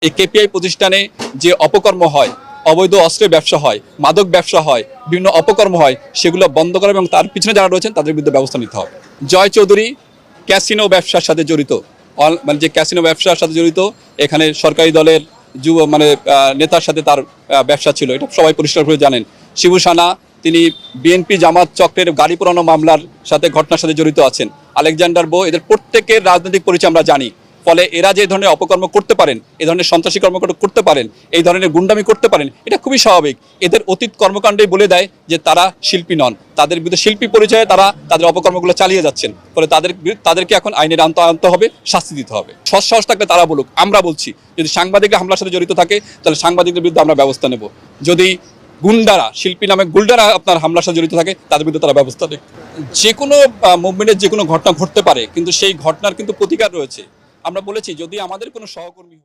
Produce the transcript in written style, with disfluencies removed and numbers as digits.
এই কেপিআই প্রতিষ্ঠানে যে অপকর্ম হয়, অবৈধ অস্ত্রের ব্যবসা হয়, মাদক ব্যবসা হয়, বিভিন্ন অপকর্ম হয়, সেগুলো বন্ধ করা এবং তার পিছনে যারা রয়েছেন তাদের বিরুদ্ধে ব্যবস্থা নিতে হবে। জয় চৌধুরী ক্যাসিনো ব্যবসার সাথে জড়িত, মানে যে ক্যাসিনো ব্যবসার সাথে জড়িত, এখানে সরকারি দলের নেতার সাথে তার ব্যবসা ছিল, এটা সবাই পরিষ্কারভাবে জানেন। শিবু সানা তিনি বিএনপি জামাত চক্রের গাড়ি পোড়ানো মামলার সাথে ঘটনার সাথে জড়িত আছেন। আলেকজান্ডার বো, এদের প্রত্যেকের রাজনৈতিক পরিচয় আমরা জানি। ফলে এরা যে ধরনের অপকর্ম করতে পারেন, এই ধরনের সন্ত্রাসী কর্মকাণ্ড করতে পারেন, এই ধরনের গুন্ডামি করতে পারেন, এটা খুবই স্বাভাবিক। এদের অতীত কর্মকাণ্ডই বলে দেয় যে তারা শিল্পী নন, তাদের বিরুদ্ধে শিল্পী পরিচয়ে তারা তাদের অপকর্মগুলো চালিয়ে যাচ্ছেন। ফলে তাদেরকে এখন আইনের আনতে হবে, শাস্তি দিতে হবে। সৎসাহস থাকলে তারা বলুক। আমরা বলছি, যদি সাংবাদিকরা হামলার সাথে জড়িত থাকে তাহলে সাংবাদিকদের বিরুদ্ধে আমরা ব্যবস্থা নেব। যদি গুন্ডারা, শিল্পী নামে গুন্ডারা আপনার হামলার সাথে জড়িত থাকে, তাদের বিরুদ্ধে তারা ব্যবস্থা নেবে। যে কোনো মুভমেন্টের যে কোনো ঘটনা ঘটতে পারে, কিন্তু সেই ঘটনার কিন্তু প্রতিকার রয়েছে। আমরা বলেছি, যদি আমাদের কোনো সহকর্মী